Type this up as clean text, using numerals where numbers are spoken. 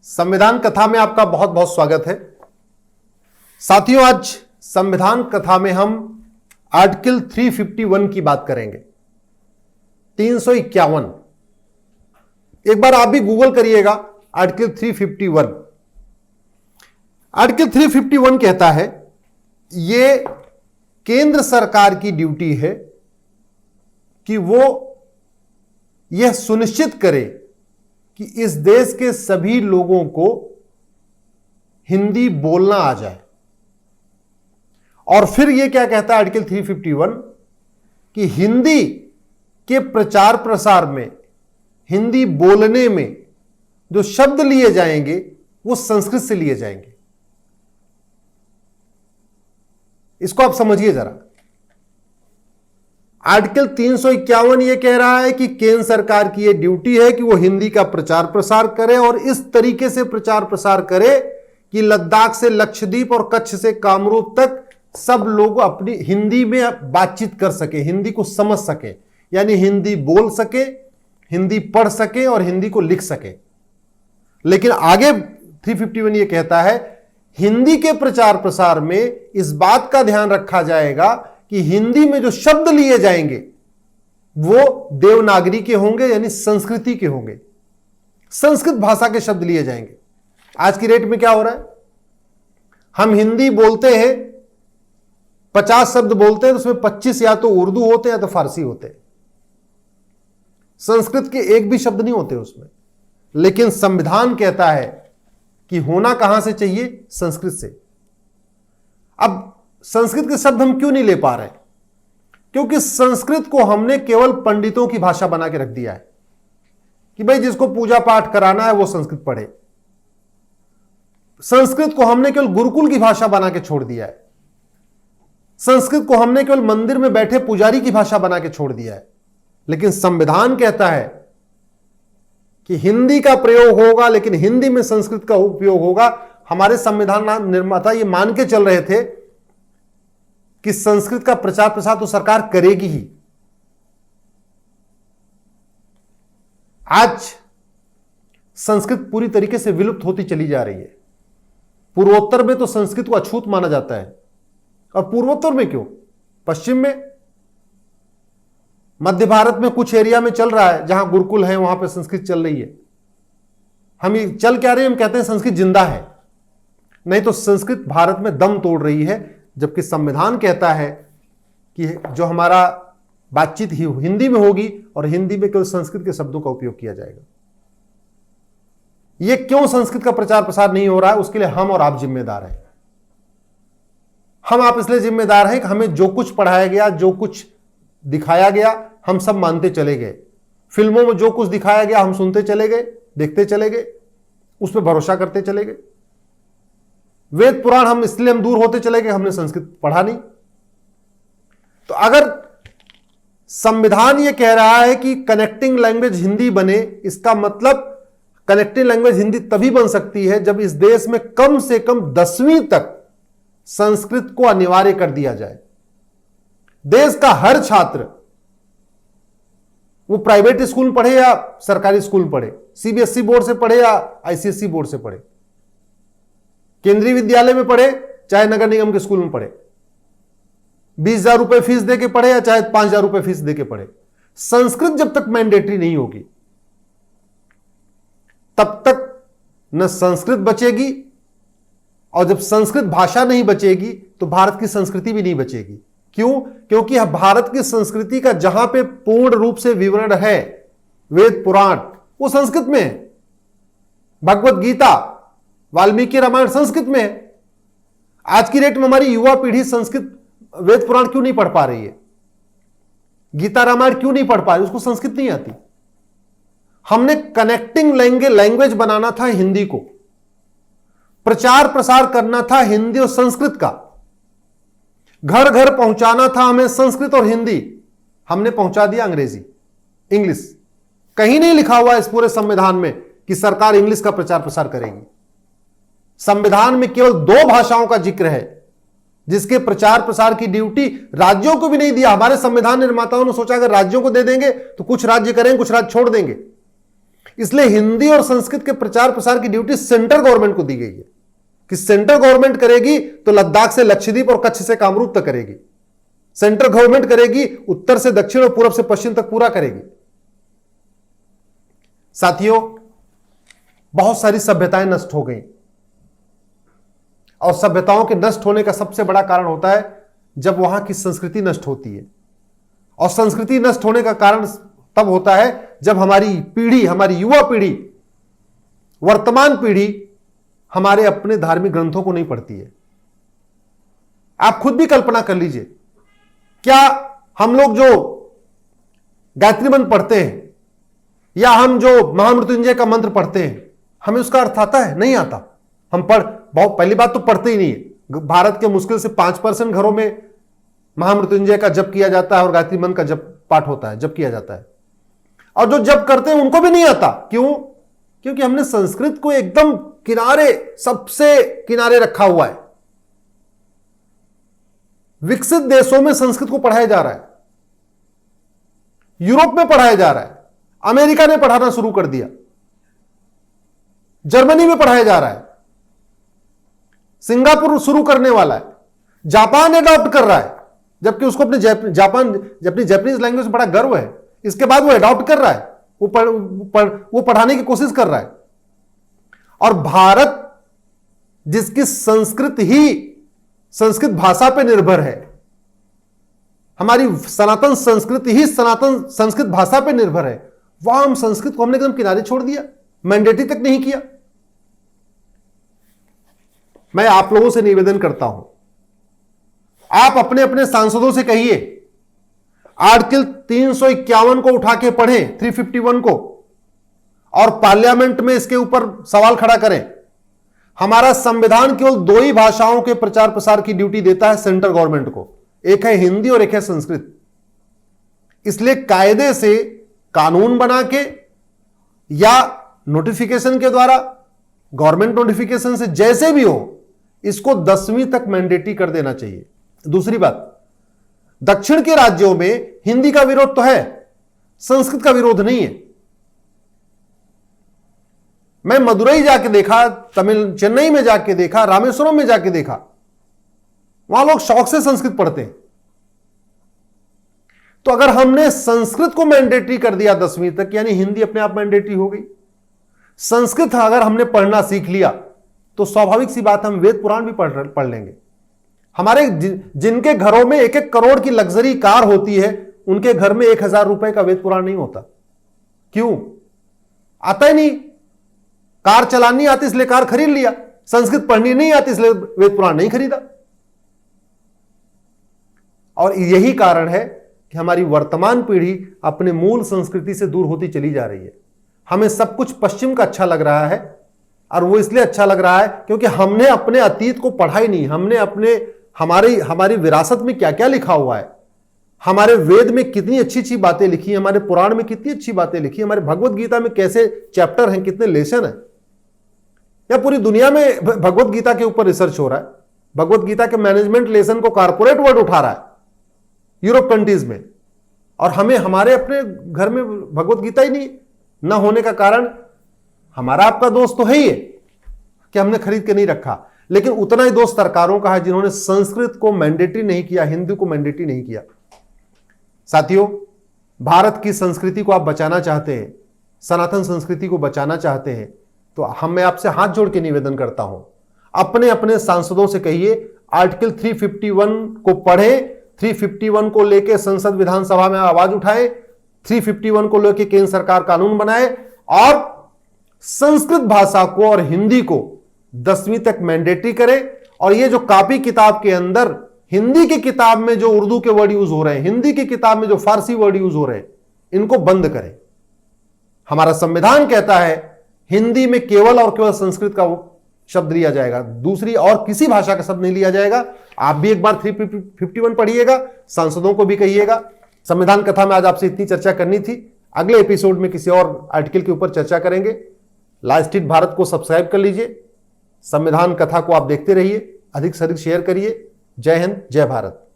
संविधान कथा में आपका बहुत बहुत स्वागत है। साथियों, आज संविधान कथा में हम आर्टिकल 351 की बात करेंगे। 351, एक बार आप भी गूगल करिएगा आर्टिकल 351। आर्टिकल 351 कहता है यह केंद्र सरकार की ड्यूटी है कि वो यह सुनिश्चित करे कि इस देश के सभी लोगों को हिंदी बोलना आ जाए। और फिर यह क्या कहता है आर्टिकल 351 कि हिंदी के प्रचार प्रसार में, हिंदी बोलने में जो शब्द लिए जाएंगे वो संस्कृत से लिए जाएंगे। इसको आप समझिए जरा। आर्टिकल 351 यह कह रहा है कि केंद्र सरकार की यह ड्यूटी है कि वो हिंदी का प्रचार प्रसार करे और इस तरीके से प्रचार प्रसार करे कि लद्दाख से लक्षद्वीप और कच्छ से कामरूप तक सब लोग अपनी हिंदी में बातचीत कर सके, हिंदी को समझ सके, यानी हिंदी बोल सके, हिंदी पढ़ सके और हिंदी को लिख सके। लेकिन आगे 351 यह कहता है हिंदी के प्रचार प्रसार में इस बात का ध्यान रखा जाएगा कि हिंदी में जो शब्द लिए जाएंगे वो देवनागरी के होंगे, यानी संस्कृति के होंगे, संस्कृत भाषा के शब्द लिए जाएंगे। आज की रेट में क्या हो रहा है, हम हिंदी बोलते हैं, 50 शब्द बोलते हैं तो उसमें 25 या तो उर्दू होते हैं या तो फारसी होते हैं। संस्कृत के एक भी शब्द नहीं होते उसमें। लेकिन संविधान कहता है कि होना कहां से चाहिए, संस्कृत से। अब संस्कृत के शब्द हम क्यों नहीं ले पा रहे? क्योंकि संस्कृत को हमने केवल पंडितों की भाषा बना के रख दिया है कि भाई जिसको पूजा पाठ कराना है वो संस्कृत पढ़े। संस्कृत को हमने केवल गुरुकुल की भाषा बना के छोड़ दिया है। संस्कृत को हमने केवल मंदिर में बैठे पुजारी की भाषा बना के छोड़ दिया है। लेकिन संविधान कहता है कि हिंदी का प्रयोग होगा, लेकिन हिंदी में संस्कृत का उपयोग होगा। हमारे संविधान निर्माता ये मान के चल रहे थे कि संस्कृत का प्रचार प्रसार तो सरकार करेगी ही। आज संस्कृत पूरी तरीके से विलुप्त होती चली जा रही है। पूर्वोत्तर में तो संस्कृत को अछूत माना जाता है। और पूर्वोत्तर में क्यों, पश्चिम में, मध्य भारत में कुछ एरिया में चल रहा है जहां गुरुकुल है, वहां पे संस्कृत चल रही है। हम ये चल क्या रहे हैं, हम कहते हैं संस्कृत जिंदा है। नहीं तो संस्कृत भारत में दम तोड़ रही है। जबकि संविधान कहता है कि जो हमारा बातचीत ही हिंदी में होगी और हिंदी में केवल संस्कृत के शब्दों का उपयोग किया जाएगा। यह क्यों संस्कृत का प्रचार प्रसार नहीं हो रहा है, उसके लिए हम और आप जिम्मेदार हैं। हम आप इसलिए जिम्मेदार हैं कि हमें जो कुछ पढ़ाया गया, जो कुछ दिखाया गया, हम सब मानते चले गए। फिल्मों में जो कुछ दिखाया गया हम सुनते चले गए, देखते चले गए, उस पर भरोसा करते चले गए। वेद पुराण हम इसलिए दूर होते चले गए, हमने संस्कृत पढ़ा नहीं। तो अगर संविधान यह कह रहा है कि कनेक्टिंग लैंग्वेज हिंदी बने, इसका मतलब कनेक्टिंग लैंग्वेज हिंदी तभी बन सकती है जब इस देश में कम से कम 10वीं तक संस्कृत को अनिवार्य कर दिया जाए। देश का हर छात्र, वो प्राइवेट स्कूल में पढ़े या सरकारी स्कूल में पढ़े, सीबीएसई बोर्ड से पढ़े या आईसीएसई बोर्ड से पढ़े, केंद्रीय विद्यालय में पढ़े चाहे नगर निगम के स्कूल में पढ़े, 20,000 रुपए फीस देके पढ़े या चाहे 5,000 रुपए फीस देके पढ़े, संस्कृत जब तक मैंडेटरी नहीं होगी तब तक न संस्कृत बचेगी। और जब संस्कृत भाषा नहीं बचेगी तो भारत की संस्कृति भी नहीं बचेगी। क्यों? क्योंकि भारत की संस्कृति का जहां पे पूर्ण रूप से विवरण है, वेद पुराण, वो संस्कृत में है। भगवत गीता, वाल्मीकि रामायण संस्कृत में है। आज की डेट में हमारी युवा पीढ़ी संस्कृत वेद पुराण क्यों नहीं पढ़ पा रही है, गीता रामायण क्यों नहीं पढ़ पा रही? उसको संस्कृत नहीं आती। हमने कनेक्टिंग लैंग्वेज बनाना था हिंदी को, प्रचार प्रसार करना था हिंदी और संस्कृत का, घर घर पहुंचाना था हमें संस्कृत और हिंदी। हमने पहुंचा दिया अंग्रेजी, इंग्लिश। कहीं नहीं लिखा हुआ इस पूरे संविधान में कि सरकार इंग्लिश का प्रचार प्रसार करेगी। संविधान में केवल 2 भाषाओं का जिक्र है जिसके प्रचार प्रसार की ड्यूटी राज्यों को भी नहीं दिया। हमारे संविधान निर्माताओं ने सोचा अगर राज्यों को दे देंगे तो कुछ राज्य करेंगे, कुछ राज्य छोड़ देंगे। इसलिए हिंदी और संस्कृत के प्रचार प्रसार की ड्यूटी सेंट्रल गवर्नमेंट को दी गई है कि सेंट्रल गवर्नमेंट करेगी तो लद्दाख से लक्षद्वीप और कच्छ से कामरूप तक करेगी, सेंट्रल गवर्नमेंट करेगी उत्तर से दक्षिण और पूर्व से पश्चिम तक पूरा करेगी। साथियों, बहुत सारी सभ्यताएं नष्ट हो गई और सभ्यताओं के नष्ट होने का सबसे बड़ा कारण होता है जब वहां की संस्कृति नष्ट होती है। और संस्कृति नष्ट होने का कारण तब होता है जब हमारी पीढ़ी, हमारी युवा पीढ़ी, वर्तमान पीढ़ी हमारे अपने धार्मिक ग्रंथों को नहीं पढ़ती है। आप खुद भी कल्पना कर लीजिए, क्या हम लोग जो गायत्री मंत्र पढ़ते हैं या हम जो महामृत्युंजय का मंत्र पढ़ते हैं, हमें उसका अर्थ आता है? नहीं आता। हम बहुत पहली बात तो पढ़ते ही नहीं है। भारत के मुश्किल से 5% घरों में महामृत्युंजय का जप किया जाता है और गायत्री मंत्र का जप पाठ होता है, जप किया जाता है। और जो जप करते हैं उनको भी नहीं आता। क्यों? क्योंकि हमने संस्कृत को एकदम किनारे, सबसे किनारे रखा हुआ है। विकसित देशों में संस्कृत को पढ़ाया जा रहा है, यूरोप में पढ़ाया जा रहा है, अमेरिका ने पढ़ाना शुरू कर दिया, जर्मनी में पढ़ाया जा रहा है, सिंगापुर शुरू करने वाला है, जापान एडॉप्ट कर रहा है, जबकि उसको अपने अपनी जापानीज लैंग्वेज में बड़ा गर्व है। इसके बाद वो एडॉप्ट कर रहा है, वो पढ़ाने की कोशिश कर रहा है। और भारत, जिसकी संस्कृत भाषा पे निर्भर है, हमारी सनातन संस्कृति ही सनातन संस्कृत भाषा पे निर्भर है, वहां हम संस्कृत को हमने एकदम किनारे छोड़ दिया, मैंडेटरी तक नहीं किया। मैं आप लोगों से निवेदन करता हूं, आप अपने अपने सांसदों से कहिए आर्टिकल 351 को उठा के पढ़ें, 351 को, और पार्लियामेंट में इसके ऊपर सवाल खड़ा करें। हमारा संविधान केवल 2 ही भाषाओं के प्रचार प्रसार की ड्यूटी देता है सेंट्रल गवर्नमेंट को, एक है हिंदी और एक है संस्कृत। इसलिए कायदे से कानून बना के या नोटिफिकेशन के द्वारा, गवर्नमेंट नोटिफिकेशन से, जैसे भी हो, इसको 10वीं तक मैंडेटरी कर देना चाहिए। दूसरी बात, दक्षिण के राज्यों में हिंदी का विरोध तो है, संस्कृत का विरोध नहीं है। मैं मदुरई जाके देखा, चेन्नई में जाके देखा, रामेश्वरम में जाके देखा, वहां लोग शौक से संस्कृत पढ़ते हैं। तो अगर हमने संस्कृत को मैंडेटरी कर दिया 10वीं तक, यानी हिंदी अपने आप मैंडेटरी हो गई। संस्कृत अगर हमने पढ़ना सीख लिया तो स्वाभाविक सी बात, हम वेद पुराण भी पढ़ लेंगे। हमारे जिनके घरों में 1-1 करोड़ की लग्जरी कार होती है, उनके घर में 1000 रुपए का वेद पुराण नहीं होता। क्यों? आता ही नहीं। कार चलानी आती इसलिए कार खरीद लिया, संस्कृत पढ़नी नहीं आती इसलिए वेद पुराण नहीं खरीदा। और यही कारण है कि हमारी वर्तमान पीढ़ी अपने मूल संस्कृति से दूर होती चली जा रही है। हमें सब कुछ पश्चिम का अच्छा लग रहा है, और वो इसलिए अच्छा लग रहा है क्योंकि हमने अपने अतीत को पढ़ा ही नहीं। हमने हमारी विरासत में क्या क्या लिखा हुआ है, हमारे वेद में कितनी अच्छी अच्छी बातें लिखी हैं, हमारे पुराण में कितनी अच्छी बातें लिखी, हमारे भगवत गीता में कैसे चैप्टर हैं, कितने लेसन हैं। या पूरी दुनिया में भगवत गीता के ऊपर रिसर्च हो रहा है। भगवत गीता के मैनेजमेंट लेसन को कारपोरेट वर्ड उठा रहा है यूरोप कंट्रीज में, और हमें हमारे अपने घर में भगवत गीता ही नहीं न होने का कारण हमारा आपका दोष तो है ही है कि हमने खरीद के नहीं रखा, लेकिन उतना ही दोष सरकारों का है जिन्होंने संस्कृत को मैंडेटरी नहीं किया, हिंदी को मैंडेटरी नहीं किया। साथियों, भारत की संस्कृति को आप बचाना चाहते हैं, सनातन संस्कृति को बचाना चाहते हैं, तो मैं आपसे हाथ जोड़ के निवेदन करता हूं, अपने अपने सांसदों से कहिए आर्टिकल 351 को पढ़ें, 351 को लेकर संसद विधानसभा में आवाज उठाएं, 351 को लेकर केंद्र सरकार कानून बनाए और संस्कृत भाषा को और हिंदी को 10वीं तक मैंडेटरी करें। और ये जो कॉपी किताब के अंदर हिंदी की किताब में जो उर्दू के वर्ड यूज हो रहे हैं, हिंदी की किताब में जो फारसी वर्ड यूज हो रहे हैं, इनको बंद करें। हमारा संविधान कहता है हिंदी में केवल और केवल संस्कृत का शब्द लिया जाएगा, दूसरी और किसी भाषा का शब्द नहीं लिया जाएगा। आप भी एक बार 351 पढ़िएगा, सांसदों को भी कहिएगा। संविधान कथा में आज आपसे इतनी चर्चा करनी थी, अगले एपिसोड में किसी और आर्टिकल के ऊपर चर्चा करेंगे। लाइव स्ट्रीट भारत को सब्सक्राइब कर लीजिए, संविधान कथा को आप देखते रहिए, अधिक से अधिक शेयर करिए। जय हिंद, जय भारत।